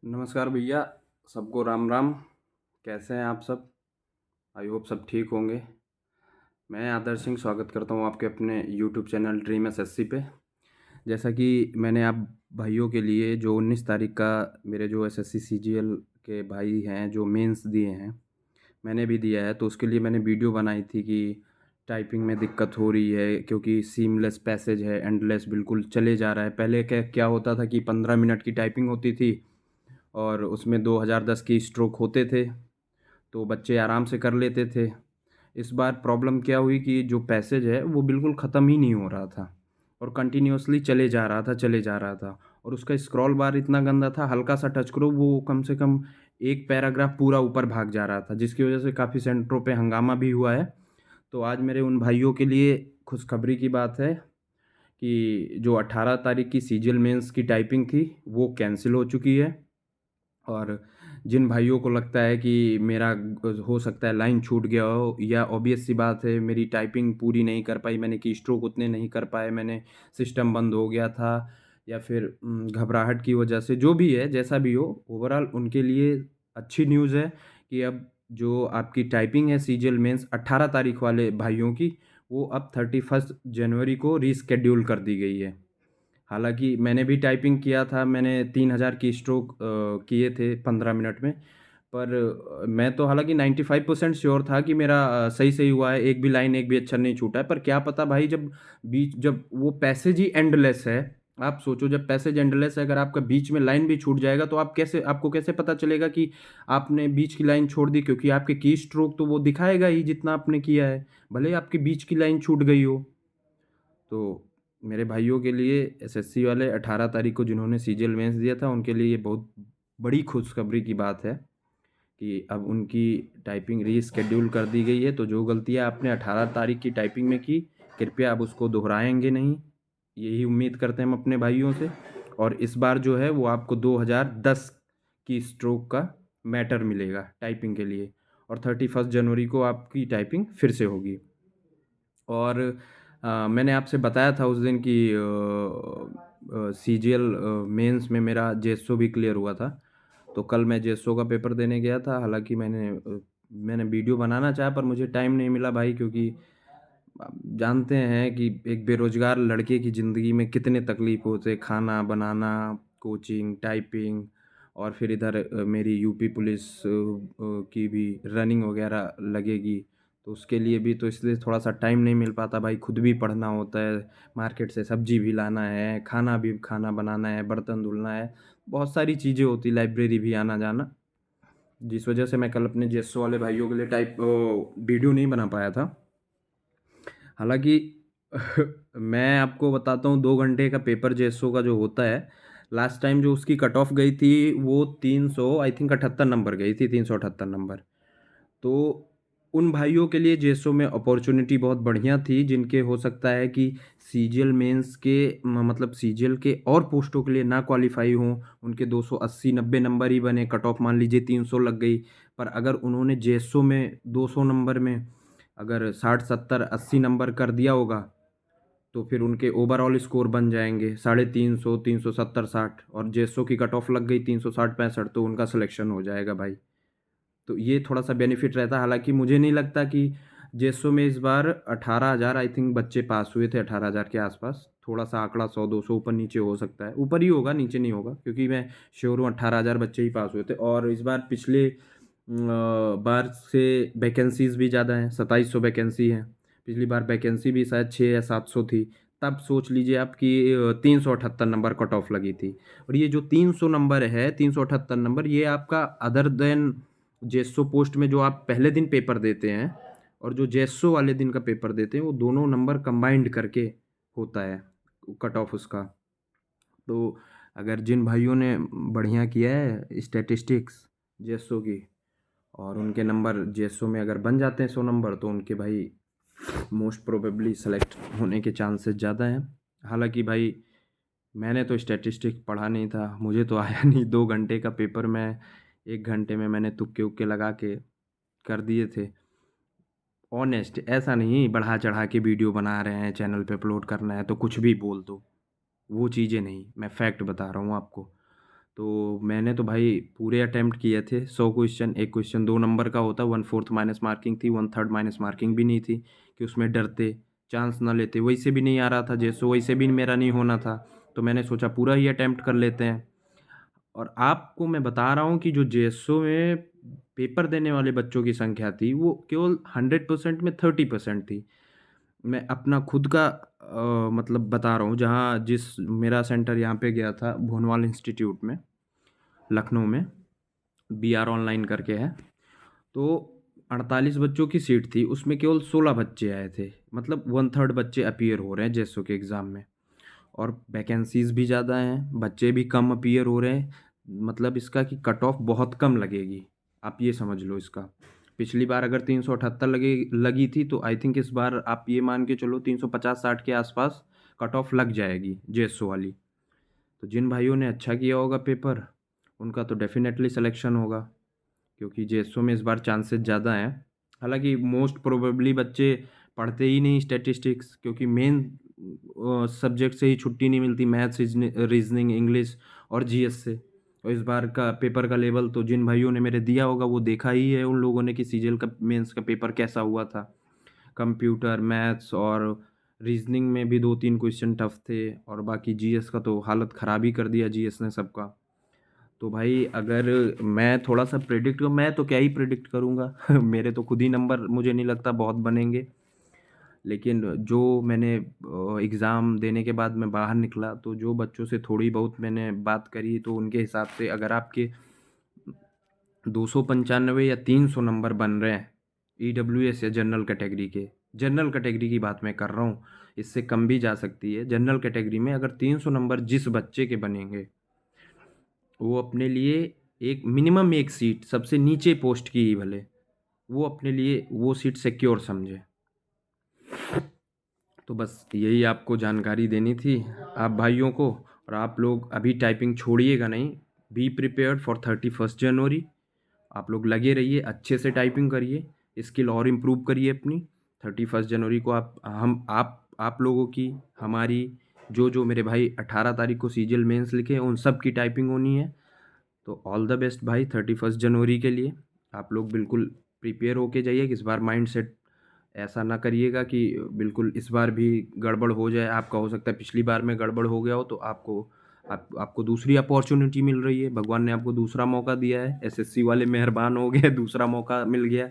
नमस्कार भैया, सबको राम राम। कैसे हैं आप सब? आई होप सब ठीक होंगे। मैं आदर्श सिंह स्वागत करता हूँ आपके अपने यूट्यूब चैनल ड्रीम एसएससी पे। जैसा कि मैंने आप भाइयों के लिए जो 19 तारीख का मेरे जो एसएससी सीजीएल के भाई हैं जो मेंस दिए हैं, मैंने भी दिया है, तो उसके लिए मैंने वीडियो बनाई थी कि टाइपिंग में दिक्कत हो रही है क्योंकि सीमलेस पैसेज है, एंडलेस बिल्कुल चले जा रहा है। पहले क्या क्या होता था कि 15 मिनट की टाइपिंग होती थी और उसमें 2010 की स्ट्रोक होते थे, तो बच्चे आराम से कर लेते थे। इस बार प्रॉब्लम क्या हुई कि जो पैसेज है वो बिल्कुल ख़त्म ही नहीं हो रहा था और कंटिन्यूअसली चले जा रहा था, चले जा रहा था। और उसका स्क्रॉल बार इतना गंदा था, हल्का-सा टच करो वो कम से कम एक पैराग्राफ पूरा ऊपर भाग जा रहा था, जिसकी वज़ह से काफ़ी सेंटरों पे हंगामा भी हुआ है। तो आज मेरे उन भाइयों के लिए खुशखबरी की बात है कि जो 18 तारीख की सीजीएल मेंस की टाइपिंग थी, वो कैंसल हो चुकी है। और जिन भाइयों को लगता है कि मेरा हो सकता है लाइन छूट गया हो या ऑब्वियस सी बात है मेरी टाइपिंग पूरी नहीं कर पाई, मैंने कीस्ट्रोक उतने नहीं कर पाए, मैंने सिस्टम बंद हो गया था या फिर घबराहट की वजह से जो भी है, जैसा भी हो, ओवरऑल उनके लिए अच्छी न्यूज़ है कि अब जो आपकी टाइपिंग है सीजीएल मेंस 18 तारीख वाले भाइयों की, वो अब 31 जनवरी को रीशेड्यूल कर दी गई है। हालाँकि मैंने भी टाइपिंग किया था, मैंने 3000 कीस्ट्रोक किए थे 15 मिनट में। पर मैं तो हालाँकि 95% श्योर था कि मेरा सही-सही हुआ है, एक भी लाइन, एक भी अक्षर नहीं छूटा है। पर क्या पता भाई, जब वो पैसेज ही एंडलेस है, आप सोचो जब पैसेज एंडलेस है, अगर आपका बीच में लाइन भी छूट जाएगा तो आपको कैसे पता चलेगा कि आपने बीच की लाइन छोड़ दी? क्योंकि आपके की स्ट्रोक तो वो दिखाएगा ही जितना आपने किया है, भले ही आपकी बीच की लाइन छूट गई हो। तो मेरे भाइयों के लिए एसएससी वाले 18 तारीख को जिन्होंने सीजीएल मेंस दिया था, उनके लिए ये बहुत बड़ी खुशखबरी की बात है कि अब उनकी टाइपिंग रीशेड्यूल कर दी गई है। तो जो गलतियाँ आपने 18 तारीख की टाइपिंग में की, कृपया अब उसको दोहराएँगे नहीं। यही उम्मीद करते हैं हम अपने भाइयों से। और इस बार जो है वो आपको 2010 की स्ट्रोक का मैटर मिलेगा टाइपिंग के लिए और 31 जनवरी को आपकी टाइपिंग फिर से होगी। और मैंने आपसे बताया था उस दिन कि सीजीएल मेंस में मेरा जेएसओ भी क्लियर हुआ था। तो कल मैं जेएसओ का पेपर देने गया था। हालाँकि मैंने वीडियो बनाना चाहा पर मुझे टाइम नहीं मिला भाई, क्योंकि आप जानते हैं कि एक बेरोज़गार लड़के की ज़िंदगी में कितने तकलीफ़ होते हैं, खाना बनाना, कोचिंग, टाइपिंग और फिर इधर मेरी यूपी पुलिस की भी रनिंग वग़ैरह लगेगी। तो उसके लिए भी तो इसलिए थोड़ा-सा टाइम नहीं मिल पाता भाई, खुद भी पढ़ना होता है, मार्केट से सब्ज़ी भी लाना है, खाना बनाना है, बर्तन धुलना है, बहुत सारी चीज़ें होती, लाइब्रेरी भी आना-जाना, जिस वजह से मैं कल अपने जेएसओ वाले भाइयों के लिए वीडियो नहीं बना पाया था। हालाँकि मैं आपको बताता हूँ, 2 घंटे का पेपर जेएसओ का जो होता है, लास्ट टाइम जो उसकी कट ऑफ गई थी वो 300 आई थिंक 78 नंबर गई थी, 378 नंबर। तो उन भाइयों के लिए जेएसओ में अपॉर्च्युनिटी बहुत बढ़िया थी, जिनके हो सकता है कि सीजीएल मेंस के मतलब सीजीएल के और पोस्टों के लिए ना क्वालीफाई हों, उनके 280-90 नंबर ही बने, कट ऑफ मान लीजिए 300 लग गई। पर अगर उन्होंने जेएसओ में 200 नंबर में अगर 60, 70, 80 नंबर कर दिया होगा, तो फिर उनके ओवरऑल स्कोर बन जाएँगे 350, 370, 60, और जेएसओ की कट ऑफ लग गई 360-65, तो उनका सिलेक्शन हो जाएगा भाई। तो ये थोड़ा-सा बेनिफिट रहता है। हालाँकि मुझे नहीं लगता कि जेएसओ में इस बार 18,000 आई थिंक बच्चे पास हुए थे, 18,000 के आस-पास। थोड़ा-सा आंकड़ा 100-200 ऊपर-नीचे हो सकता है। ऊपर ही होगा, नीचे नहीं होगा, क्योंकि मैं श्योर हूँ 18,000 बच्चे ही पास हुए थे। और इस बार पिछले बार से वैकेंसीज़ भी ज़्यादा हैं, 2700 वैकेंसी हैं। पिछली बार वैकेंसी भी शायद 6 या 700 थी। तब सोच लीजिए आप कि 378 नंबर कट ऑफ लगी थी। और ये जो 300 नंबर है, 378 नंबर, ये आपका अदर देन जेएसओ पोस्ट में जो आप पहले दिन पेपर देते हैं और जो जेएसओ वाले दिन का पेपर देते हैं, वो दोनों नंबर कंबाइंड करके होता है कट ऑफ उसका। तो अगर जिन भाइयों ने बढ़िया किया है स्टैटिस्टिक्स जेएसओ की और उनके नंबर जेएसओ में अगर बन जाते हैं 100 नंबर, तो उनके भाई मोस्ट प्रोबेबली सेलेक्ट होने के चांसेस ज़्यादा हैं। हालाँकि भाई मैंने तो स्टैटिस्टिक्स पढ़ा नहीं था, मुझे तो आया नहीं। 2 घंटे का पेपर मैं 1 घंटे में मैंने तुक्के-वुक्के लगा के कर दिए थे। ऑनेस्ट, ऐसा नहीं बढ़ा-चढ़ा के वीडियो बना रहे हैं, चैनल पे अपलोड करना है तो कुछ भी बोल दो, वो चीज़ें नहीं, मैं फैक्ट बता रहा हूँ आपको। तो मैंने तो भाई पूरे अटेम्प्ट किए थे 100 क्वेश्चन। एक क्वेश्चन 2 नंबर का होता, 1/4 माइनस मार्किंग थी, 1/3 माइनस मार्किंग भी नहीं थी कि उसमें डरते, चांस ना लेते। वैसे भी नहीं आ रहा था जेसो, वैसे भी मेरा नहीं होना था, तो मैंने सोचा पूरा ही अटेम्प्ट कर लेते हैं। और आपको मैं बता रहा हूँ कि जो जेएसओ में पेपर देने वाले बच्चों की संख्या थी, वो केवल 100% में 30% थी। मैं अपना खुद का मतलब बता रहा हूँ, जहाँ जिस मेरा सेंटर यहाँ पे गया था भोनवाल इंस्टीट्यूट में, लखनऊ में, बीआर ऑनलाइन करके है। तो 48 बच्चों की सीट थी, उसमें केवल 16 बच्चे आए थे। मतलब 1/3 बच्चे अपीयर हो रहे हैं जेएसओ के एग्ज़ाम में। और वैकेंसीज़ भी ज़्यादा हैं, बच्चे भी कम अपीयर हो रहे हैं। मतलब इसका कि कट ऑफ बहुत कम लगेगी, आप ये समझ लो इसका। पिछली बार अगर 378 लगी थी, तो आई थिंक इस बार आप ये मान के चलो 350-60 के आसपास कट ऑफ लग जाएगी जेएसओ वाली। तो जिन भाइयों ने अच्छा किया होगा पेपर, उनका तो डेफिनेटली सिलेक्शन होगा, क्योंकि जेएसओ में इस बार चांसेस ज़्यादा हैं। हालांकि मोस्ट प्रोबेबली बच्चे पढ़ते ही नहीं स्टैटिस्टिक्स, क्योंकि मेन सब्जेक्ट से ही छुट्टी नहीं मिलती, मैथ्स, रीजनिंग, इंग्लिश और जीएस से। और इस बार का पेपर का लेवल तो जिन भाइयों ने मेरे दिया होगा वो देखा ही है उन लोगों ने कि सीजीएल का मेंस का पेपर कैसा हुआ था। कंप्यूटर, मैथ्स और रीजनिंग में भी 2-3 क्वेश्चन टफ थे, और बाकी जीएस का तो हालत ख़राब ही कर दिया जीएस ने सबका। तो भाई अगर मैं थोड़ा-सा प्रेडिक्ट करूँ, मैं तो क्या ही प्रेडिक्ट करूँगा मेरे तो खुद ही नंबर मुझे नहीं लगता बहुत बनेंगे। लेकिन जो मैंने एग्ज़ाम देने के बाद मैं बाहर निकला, तो जो बच्चों से थोड़ी बहुत मैंने बात करी, तो उनके हिसाब से अगर आपके 295 या 300 नंबर बन रहे हैं ईडब्ल्यूएस या जनरल कैटेगरी की बात मैं कर रहा हूँ, इससे कम भी जा सकती है। जनरल कैटेगरी में अगर 300 नंबर जिस बच्चे के बनेंगे, वो अपने लिए एक मिनिमम एक सीट सबसे नीचे पोस्ट की ही भले, वो अपने लिए वो सीट सिक्योर समझे। तो बस यही आपको जानकारी देनी थी आप भाइयों को। और आप लोग अभी टाइपिंग छोड़िएगा नहीं, बी प्रिपेयर्ड फॉर 31 जनवरी। आप लोग लगे रहिए, अच्छे से टाइपिंग करिए, स्किल और इम्प्रूव करिए अपनी। 31 जनवरी को आप लोगों की, हमारी, जो जो मेरे भाई 18 तारीख को सीजीएल मेंस लिखे हैं उन सब की टाइपिंग होनी है। तो ऑल द बेस्ट भाई 31 जनवरी के लिए। आप लोग बिल्कुल प्रिपेयर होके जाइए कि इस बार माइंड सेट ऐसा ना करिएगा कि बिल्कुल इस बार भी गड़बड़ हो जाए। आपका हो सकता है पिछली बार में गड़बड़ हो गया हो, तो आपको दूसरी अपॉर्चुनिटी मिल रही है, भगवान ने आपको दूसरा मौका दिया है। एसएससी वाले मेहरबान हो गए, दूसरा मौका मिल गया।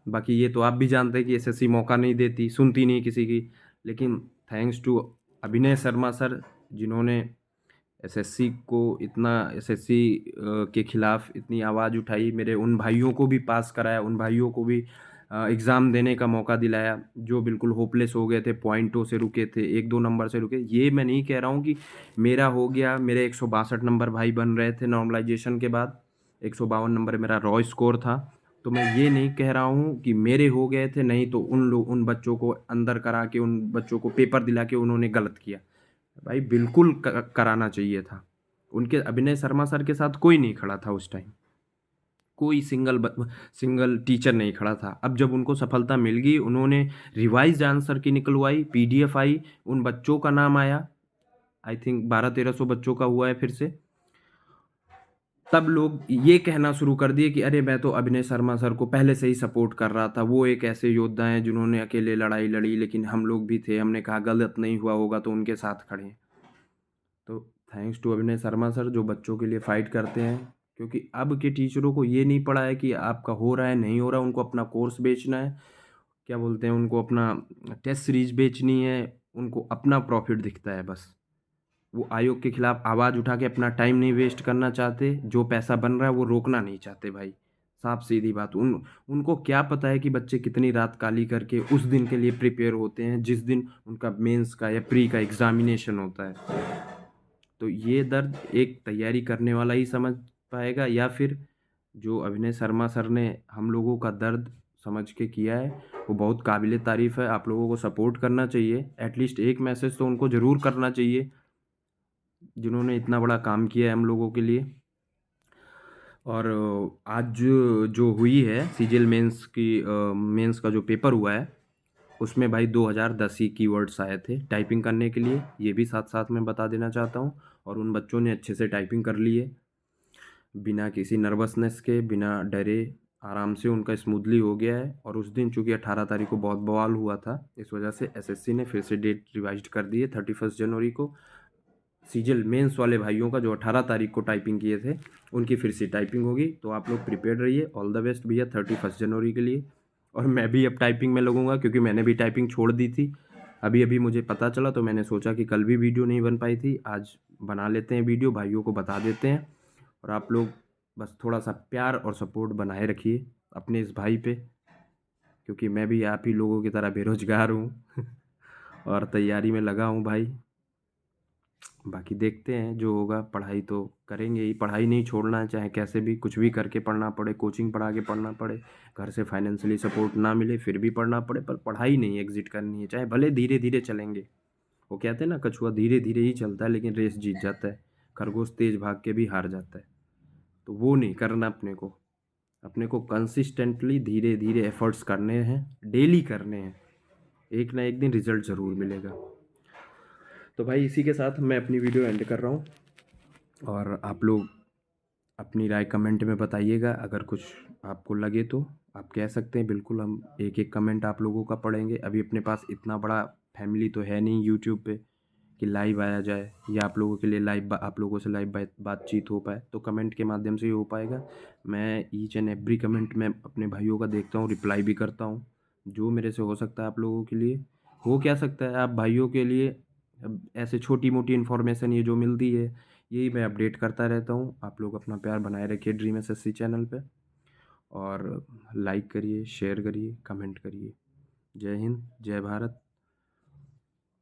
बाकी ये तो आप भी जानते हैं कि एसएससी मौका नहीं देती, सुनती नहीं किसी की। लेकिन थैंक्स टू अभिनय शर्मा सर, जिन्होंने एसएससी को इतना, एसएससी के खिलाफ इतनी आवाज़ उठाई, मेरे उन भाइयों को भी पास कराया, उन भाइयों को भी एग्ज़ाम देने का मौका दिलाया जो बिल्कुल होपलेस हो गए थे, पॉइंटों से रुके थे, 1-2 नंबर से रुके। ये मैं नहीं कह रहा हूँ कि मेरा हो गया, मेरे 162 नंबर भाई बन रहे थे नॉर्मलाइजेशन के बाद, 152 नंबर मेरा रॉ स्कोर था। तो मैं ये नहीं कह रहा हूँ कि मेरे हो गए थे, नहीं तो उन बच्चों को अंदर करा के, उन बच्चों को पेपर दिला के उन्होंने गलत किया। भाई बिल्कुल कराना चाहिए था। उनके अभिनय शर्मा सर के साथ कोई नहीं खड़ा था उस टाइम, कोई सिंगल टीचर नहीं खड़ा था। अब जब उनको सफलता मिल गई, उन्होंने रिवाइज्ड आंसर की निकलवाई, पीडीएफ आई, उन बच्चों का नाम आया, आई थिंक 1200-1300 बच्चों का हुआ है फिर से। तब लोग ये कहना शुरू कर दिए कि अरे मैं तो अभिनय शर्मा सर को पहले से ही सपोर्ट कर रहा था, वो एक ऐसे योद्धा हैं जिन्होंने अकेले लड़ाई लड़ी, लेकिन हम लोग भी थे, हमने कहा गलत नहीं हुआ होगा तो उनके साथ खड़े हैं। तो थैंक्स टू अभिनय शर्मा सर जो बच्चों के लिए फ़ाइट करते हैं, क्योंकि अब के टीचरों को ये नहीं पड़ा है कि आपका हो रहा है नहीं हो रहा है, उनको अपना कोर्स बेचना है, क्या बोलते हैं, उनको अपना टेस्ट सीरीज बेचनी है, उनको अपना प्रॉफिट दिखता है बस। वो आयोग के खिलाफ आवाज़ उठा के अपना टाइम नहीं वेस्ट करना चाहते, जो पैसा बन रहा है वो रोकना नहीं चाहते भाई। साफ सीधी बात, उनको क्या पता है कि बच्चे कितनी रात काली करके उस दिन के लिए प्रिपेयर होते हैं जिस दिन उनका मेंस का या प्री का एग्जामिनेशन होता है। तो ये दर्द एक तैयारी करने वाला ही समझ पाएगा, या फिर जो अभिनय शर्मा सर ने हम लोगों का दर्द समझ के किया है, वो बहुत काबिले तारीफ़ है। आप लोगों को सपोर्ट करना चाहिए, एटलीस्ट एक मैसेज तो उनको ज़रूर करना चाहिए जिन्होंने इतना बड़ा काम किया है हम लोगों के लिए। और आज जो हुई है सीजीएल मेंस का जो पेपर हुआ है, उसमें भाई 2010 ही कीवर्ड्स आए थे टाइपिंग करने के लिए, ये भी साथ-साथ मैं बता देना चाहता हूँ। और उन बच्चों ने अच्छे से टाइपिंग कर ली है, बिना किसी नर्वसनेस के, बिना डरे, आराम से उनका स्मूथली हो गया है। और उस दिन चूँकि 18 तारीख को बहुत बवाल हुआ था, इस वजह से एसएससी ने फिर से डेट रिवाइज़्ड कर दी है 31 जनवरी को। सीजीएल मेंस वाले भाइयों का जो 18 तारीख को टाइपिंग किए थे, उनकी फिर से टाइपिंग होगी। तो आप लोग प्रिपेयर्ड रहिए। ऑल द बेस्ट भैया 31 जनवरी के लिए। और मैं भी अब टाइपिंग में लगूंगा, क्योंकि मैंने भी टाइपिंग छोड़ दी थी। अभी अभी मुझे पता चला, तो मैंने सोचा कि कल भी वीडियो नहीं बन पाई थी, आज बना लेते हैं वीडियो, भाइयों को बता देते हैं। और आप लोग बस थोड़ा सा प्यार और सपोर्ट बनाए रखिए अपने इस भाई पे, क्योंकि मैं भी आप ही लोगों की तरह बेरोजगार हूँ और तैयारी में लगा हूँ भाई। बाकी देखते हैं जो होगा, पढ़ाई तो करेंगे ही, पढ़ाई नहीं छोड़ना है, चाहे कैसे भी कुछ भी करके पढ़ना पड़े, कोचिंग पढ़ा के पढ़ना पड़े, घर से फाइनेंशियली सपोर्ट ना मिले फिर भी पढ़ना पड़े, पर पढ़ाई नहीं एग्जिट करनी है, चाहे भले धीरे धीरे चलेंगे। वो कहते हैं ना, कछुआ धीरे धीरे ही चलता है लेकिन रेस जीत जाता है, खरगोश तेज भाग के भी हार जाता है। तो वो नहीं करना अपने को कंसिस्टेंटली धीरे धीरे एफर्ट्स करने हैं, डेली करने हैं, एक ना एक दिन रिजल्ट ज़रूर मिलेगा। तो भाई इसी के साथ मैं अपनी वीडियो एंड कर रहा हूँ। और आप लोग अपनी राय कमेंट में बताइएगा, अगर कुछ आपको लगे तो आप कह सकते हैं, बिल्कुल हम एक एक कमेंट आप लोगों का पढ़ेंगे। अभी अपने पास इतना बड़ा फैमिली तो है नहीं यूट्यूब पे कि लाइव आया जाए, या आप लोगों के लिए आप लोगों से लाइव बातचीत हो पाए, तो कमेंट के माध्यम से ही हो पाएगा। मैं ईच एंड एवरी कमेंट में अपने भाइयों का देखता हूँ, रिप्लाई भी करता हूँ, जो मेरे से हो सकता है आप लोगों के लिए हो। क्या सकता है आप भाइयों के लिए, अब ऐसे छोटी मोटी इन्फॉर्मेशन ये जो मिलती है, यही मैं अपडेट करता रहता हूँ। आप लोग अपना प्यार बनाए रखिए ड्रीम एसएससी चैनल पे, और लाइक करिए, शेयर करिए, कमेंट करिए। जय हिंद, जय भारत।